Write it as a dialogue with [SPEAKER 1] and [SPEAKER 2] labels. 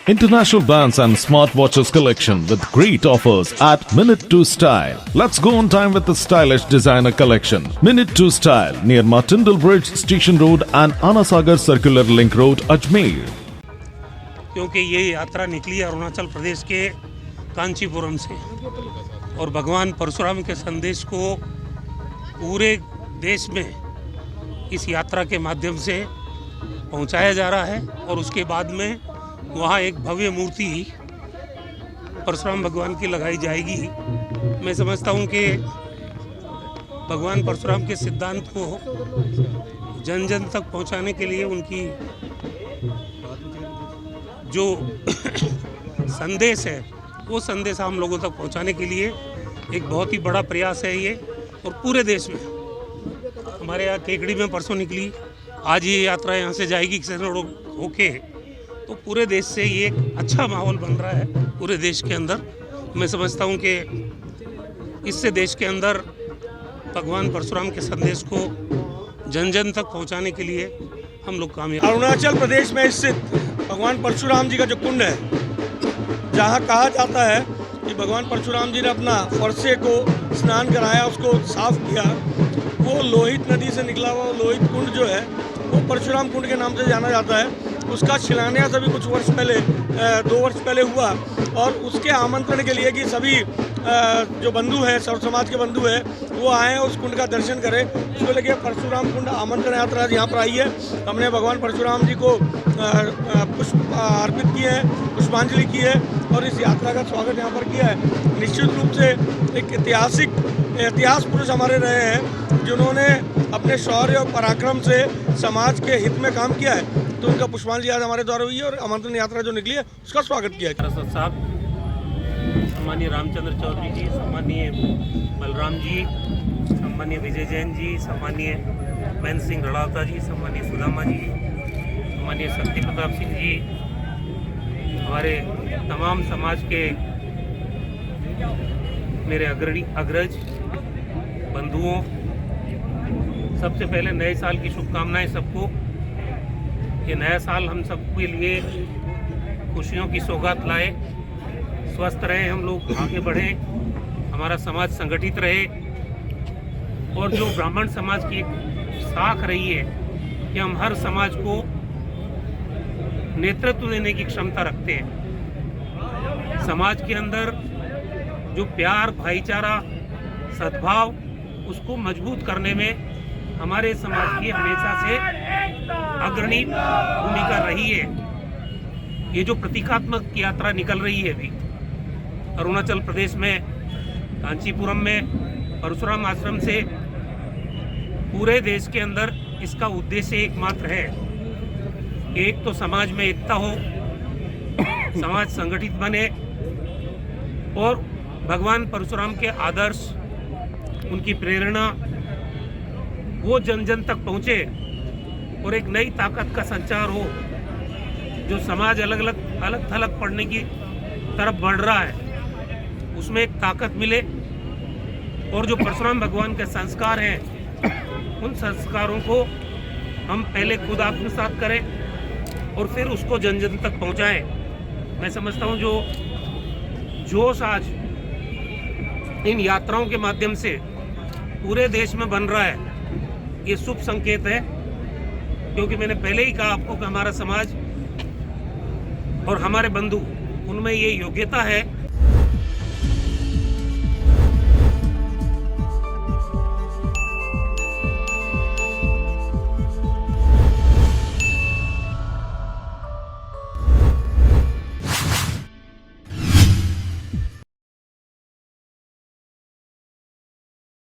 [SPEAKER 1] International bands and smartwatches collection with great offers at Minute 2 Style. Let's go on time with the stylish designer collection. Minute 2 Style near Martindale Bridge, Station Road and Anasagar Circular Link Road, Ajmer.
[SPEAKER 2] क्योंकि ये यात्रा निकली अरुणाचल प्रदेश के कांचीपुरम से और भगवान परशुराम के संदेश को पूरे देश में इस यात्रा के माध्यम से पहुंचाया जा रहा है और उसके बाद में वहाँ एक भव्य मूर्ति परशुराम भगवान की लगाई जाएगी। मैं समझता हूँ कि भगवान परशुराम के सिद्धांत को जन जन तक पहुँचाने के लिए उनकी जो संदेश है वो संदेश हम लोगों तक पहुँचाने के लिए एक बहुत ही बड़ा प्रयास है ये। और पूरे देश में हमारे यहाँ केकड़ी में परसों निकली, आज ये यात्रा यहाँ से जाएगी किसान रोड होके, तो पूरे देश से ये एक अच्छा माहौल बन रहा है पूरे देश के अंदर। मैं समझता हूँ कि इससे देश के अंदर भगवान परशुराम के संदेश को जन जन तक पहुँचाने के लिए हम लोग कामयाब।
[SPEAKER 3] अरुणाचल प्रदेश में स्थित भगवान परशुराम जी का जो कुंड है, जहाँ कहा जाता है कि भगवान परशुराम जी ने अपना फरसे को स्नान कराया, उसको साफ किया, वो लोहित नदी से निकला हुआ लोहित कुंड जो है वो परशुराम कुंड के नाम से जाना जाता है। उसका शिलान्यास अभी कुछ वर्ष पहले 2 वर्ष पहले हुआ और उसके आमंत्रण के लिए कि सभी जो बंधु हैं, सर्व समाज के बंधु हैं, वो आए उस कुंड का दर्शन करें। उसको लेके परशुराम कुंड आमंत्रण यात्रा यहाँ पर आई है। हमने भगवान परशुराम जी को पुष्प अर्पित किए हैं, पुष्पांजलि की है और इस यात्रा का स्वागत यहाँ पर किया है। निश्चित रूप से एक इतिहास पुरुष हमारे रहे हैं जिन्होंने अपने शौर्य और पराक्रम से समाज के हित में काम किया है, तो उनका पुष्पांजलि आज हमारे द्वारा हुई है और आमंत्रण यात्रा जो निकली है उसका स्वागत किया है।
[SPEAKER 2] साहब, सम्मानीय रामचंद्र चौधरी जी, सम्मानीय बलराम जी, सम्मानीय विजय जैन जी, सम्मानीय महेंद्र सिंह रड़ावता जी, सम्मानीय सुदामा जी, सम्मानीय शक्ति प्रताप सिंह जी, हमारे तमाम समाज के मेरे अग्रज बंधुओं, सबसे पहले नए साल की शुभकामनाएं सबको। ये नया साल हम सबके लिए खुशियों की सौगात लाए, स्वस्थ रहे, हम लोग आगे बढ़ें, हमारा समाज संगठित रहे और जो ब्राह्मण समाज की एक साख रही है कि हम हर समाज को नेतृत्व देने की क्षमता रखते हैं। समाज के अंदर जो प्यार, भाईचारा, सद्भाव, उसको मजबूत करने में हमारे समाज की हमेशा से अग्रणी भूमिका रही है। ये जो प्रतीकात्मक यात्रा निकल रही है अभी अरुणाचल प्रदेश में कांचीपुरम में परशुराम आश्रम से पूरे देश के अंदर, इसका उद्देश्य एकमात्र है कि एक तो समाज में एकता हो, समाज संगठित बने और भगवान परशुराम के आदर्श, उनकी प्रेरणा वो जन जन तक पहुँचे और एक नई ताकत का संचार हो। जो समाज अलग थलग पड़ने की तरफ बढ़ रहा है, उसमें एक ताकत मिले और जो परशुराम भगवान के संस्कार हैं, उन संस्कारों को हम पहले खुद आत्मसात करें और फिर उसको जन जन तक पहुँचाएं। मैं समझता हूँ जो जोश आज इन यात्राओं के माध्यम से पूरे देश में बन रहा है, ये शुभ संकेत है। क्योंकि मैंने पहले ही कहा आपको कि हमारा समाज और हमारे बंधु, उनमें ये योग्यता है